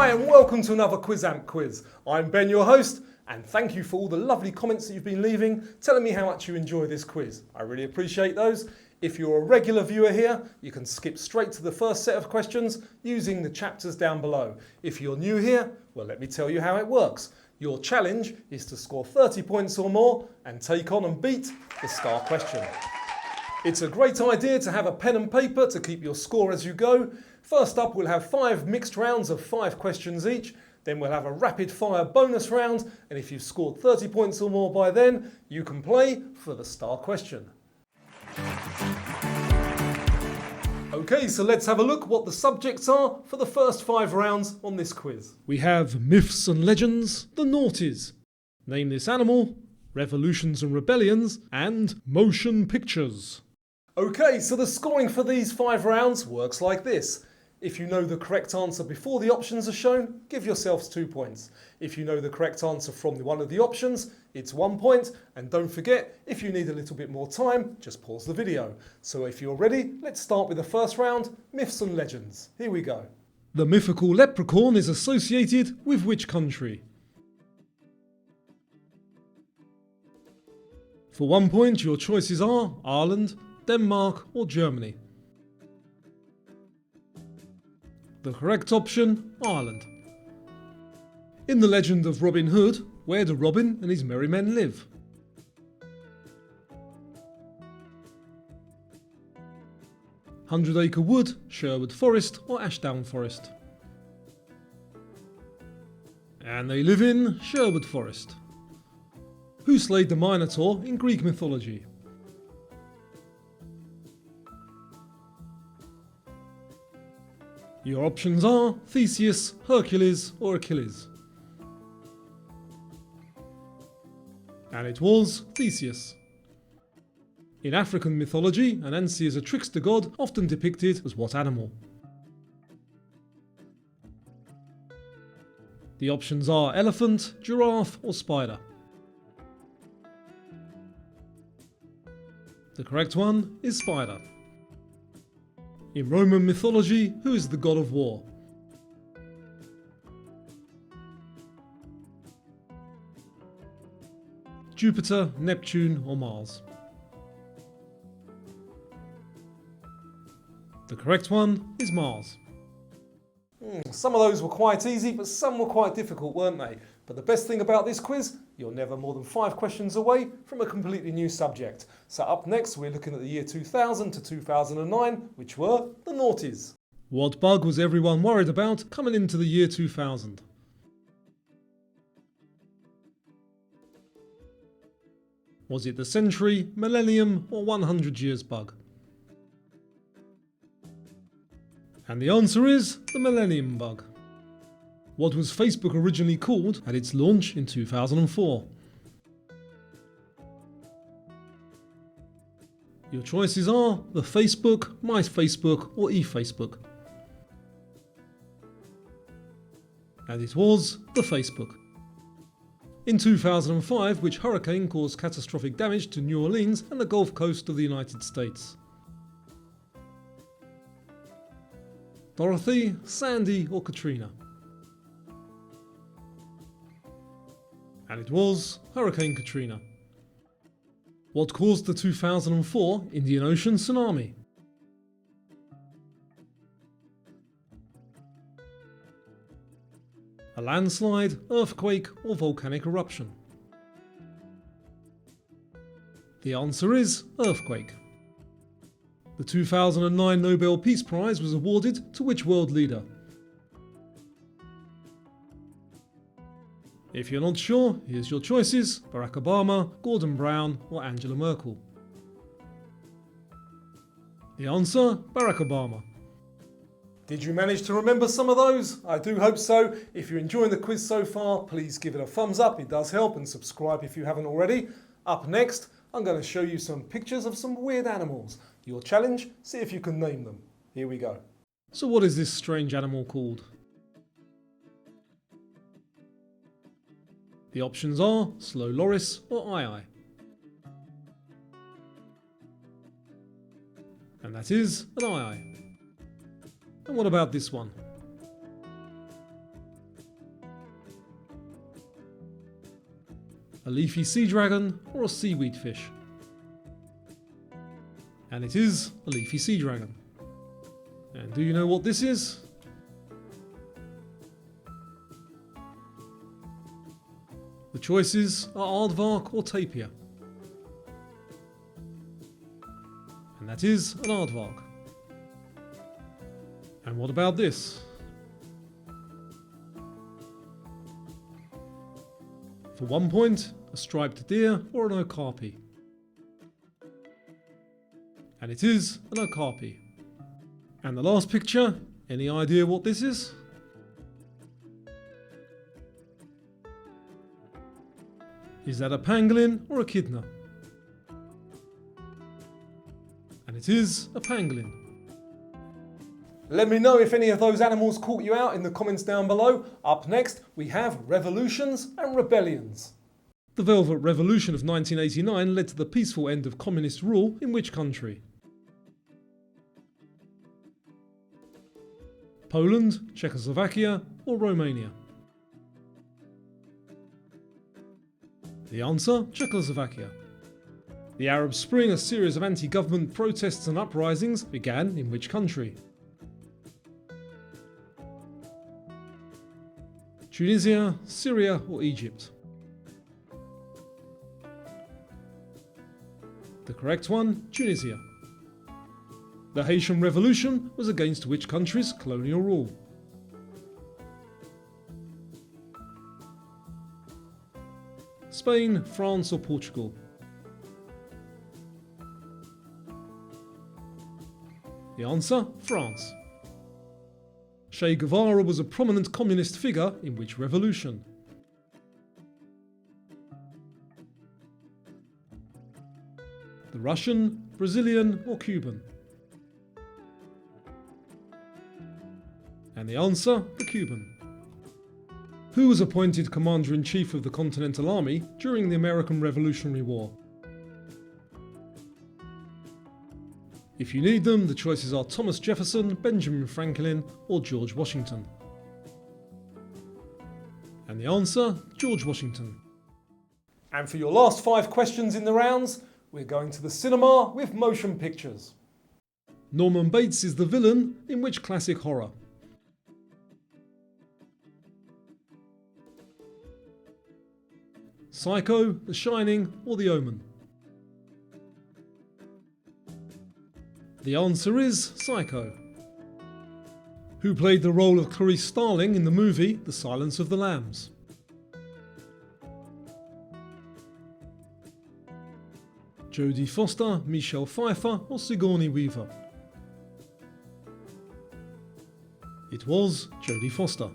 Hi and welcome to another Quizamp quiz. I'm Ben, your host, and thank you for all the lovely comments that you've been leaving, telling me how much you enjoy this quiz. I really appreciate those. If you're a regular viewer here, you can skip straight to the first set of questions using the chapters down below. If you're new here, well, let me tell you how it works. Your challenge is to score 30 points or more and take on and beat the star question. It's a great idea to have a pen and paper to keep your score as you go. First up, we'll have 5 mixed rounds of 5 questions each. Then we'll have a rapid fire bonus round, and if you've scored 30 points or more by then, you can play for the star question. Okay, so let's have a look what the subjects are for the first 5 rounds on this quiz. We have myths and legends, the noughties, name this animal, revolutions and rebellions, and motion pictures. Okay, so the scoring for these 5 rounds works like this. If you know the correct answer before the options are shown, give yourselves 2 points. If you know the correct answer from one of the options, it's 1 point. And don't forget, if you need a little bit more time, just pause the video. So if you're ready, let's start with the first round, myths and legends. Here we go. The mythical leprechaun is associated with which country? For 1 point, your choices are Ireland, Denmark or Germany. The correct option, Ireland. In the legend of Robin Hood, where do Robin and his merry men live? Hundred Acre Wood, Sherwood Forest or Ashdown Forest? And they live in Sherwood Forest. Who slayed the Minotaur in Greek mythology? Your options are Theseus, Hercules or Achilles. And it was Theseus. In African mythology, Anansi is a trickster god often depicted as what animal? The options are elephant, giraffe or spider. The correct one is spider. In Roman mythology, who is the god of war? Jupiter, Neptune or Mars? The correct one is Mars. Some of those were quite easy, but some were quite difficult, weren't they? But the best thing about this quiz, you're never more than 5 questions away from a completely new subject. So up next, we're looking at the year 2000 to 2009, which were the noughties. What bug was everyone worried about coming into the year 2000? Was it the century, millennium or 100 years bug? And the answer is the millennium bug. What was Facebook originally called at its launch in 2004? Your choices are the Facebook, My Facebook or eFacebook. And it was the Facebook. In 2005, which hurricane caused catastrophic damage to New Orleans and the Gulf Coast of the United States? Dorothy, Sandy or Katrina? And it was Hurricane Katrina. What caused the 2004 Indian Ocean tsunami? A landslide, earthquake or volcanic eruption? The answer is earthquake. The 2009 Nobel Peace Prize was awarded to which world leader? If you're not sure, here's your choices: Barack Obama, Gordon Brown or Angela Merkel. The answer, Barack Obama. Did you manage to remember some of those? I do hope so. If you're enjoying the quiz so far, please give it a thumbs up, it does help, and subscribe if you haven't already. Up next, I'm going to show you some pictures of some weird animals. Your challenge, see if you can name them. Here we go. So what is this strange animal called? The options are slow loris or ii. And that is an ii. And what about this one? a leafy sea dragon, or a seaweed fish? And it is a leafy sea dragon. And do you know what this is? The choices are aardvark or tapir. And that is an aardvark. And what about this? For 1 point, a striped deer or an okapi. And it is an okapi. And the last picture, any idea what this is? Is that a pangolin or a echidna? And it is a pangolin. Let me know if any of those animals caught you out in the comments down below. Up next, we have revolutions and rebellions. The Velvet Revolution of 1989 led to the peaceful end of communist rule in which country? Poland, Czechoslovakia, or Romania? The answer, Czechoslovakia. The Arab Spring, a series of anti-government protests and uprisings, began in which country? Tunisia, Syria, or Egypt? The correct one, Tunisia. The Haitian Revolution was against which country's colonial rule? Spain, France, or Portugal? The answer, France. Che Guevara was a prominent communist figure in which revolution? The Russian, Brazilian, or Cuban? And the answer, the Cuban. Who was appointed Commander-in-Chief of the Continental Army during the American Revolutionary War? If you need them, the choices are Thomas Jefferson, Benjamin Franklin, or George Washington. And the answer, George Washington. And for your last 5 questions in the rounds, we're going to the cinema with motion pictures. Norman Bates is the villain in which classic horror? Psycho, The Shining, or The Omen? The answer is Psycho. Who played the role of Clarice Starling in the movie The Silence of the Lambs? Jodie Foster, Michelle Pfeiffer, or Sigourney Weaver? It was Jodie Foster.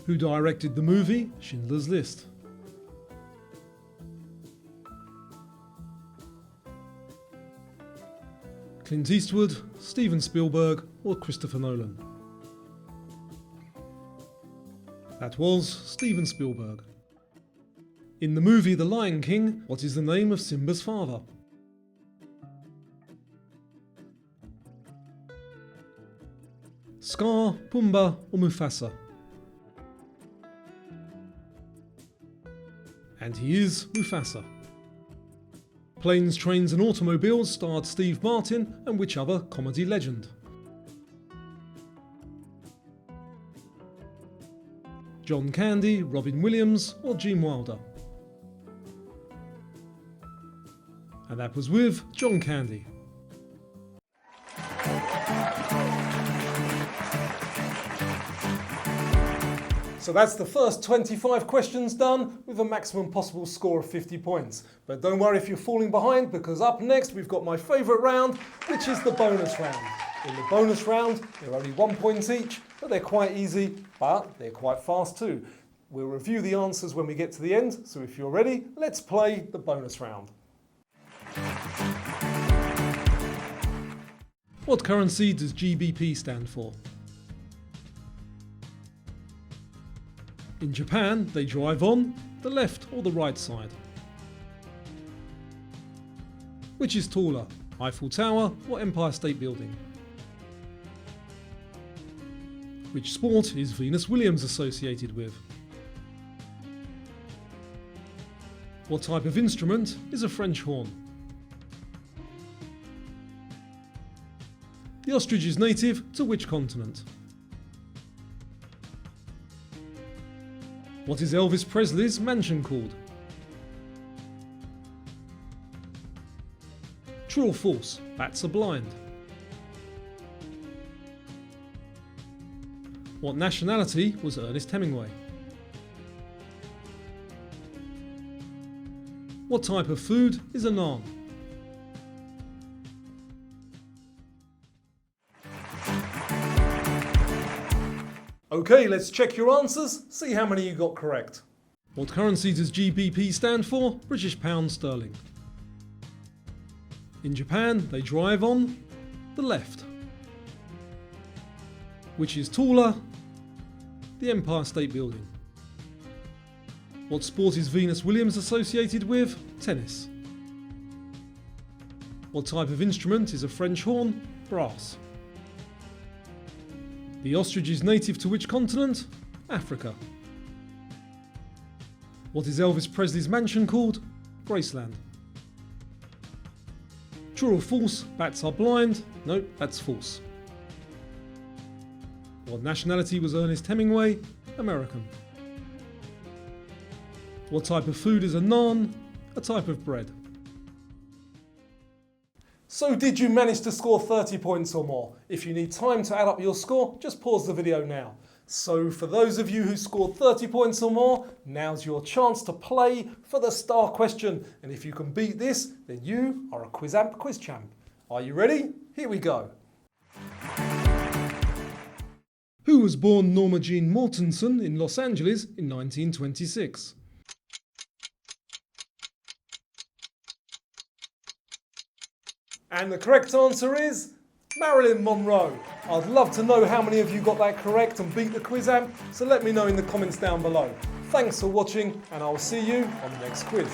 Who directed the movie Schindler's List? Clint Eastwood, Steven Spielberg, or Christopher Nolan? That was Steven Spielberg. In the movie The Lion King, what is the name of Simba's father? Scar, Pumbaa, or Mufasa? And he is Mufasa. Planes, Trains and Automobiles starred Steve Martin and which other comedy legend? John Candy, Robin Williams, or Gene Wilder? And that was with John Candy. So that's the first 25 questions done with a maximum possible score of 50 points. But don't worry if you're falling behind, because up next we've got my favourite round, which is the bonus round. In the bonus round, they're only 1 point each, but they're quite easy, but they're quite fast too. We'll review the answers when we get to the end, so if you're ready, let's play the bonus round. What currency does GBP stand for? In Japan, they drive on the left or the right side. Which is taller, Eiffel Tower or Empire State Building? Which sport is Venus Williams associated with? What type of instrument is a French horn? The ostrich is native to which continent? What is Elvis Presley's mansion called? True or false? Bats are blind. What nationality was Ernest Hemingway? What type of food is a naan? Okay, let's check your answers, see how many you got correct. What currency does GBP stand for? British pound sterling. In Japan, they drive on the left. Which is taller? The Empire State Building. What sport is Venus Williams associated with? Tennis. What type of instrument is a French horn? Brass. The ostrich is native to which continent? Africa. What is Elvis Presley's mansion called? Graceland. True or false? Bats are blind? Nope, that's false. What nationality was Ernest Hemingway? American. What type of food is a naan? A type of bread. So did you manage to score 30 points or more? If you need time to add up your score, just pause the video now. So for those of you who scored 30 points or more, now's your chance to play for the star question. And if you can beat this, then you are a Quizamp quiz champ. Are you ready? Here we go. Who was born Norma Jean Mortensen in Los Angeles in 1926? And the correct answer is Marilyn Monroe. I'd love to know how many of you got that correct and beat the Quizamp, so let me know in the comments down below. Thanks for watching, and I'll see you on the next quiz.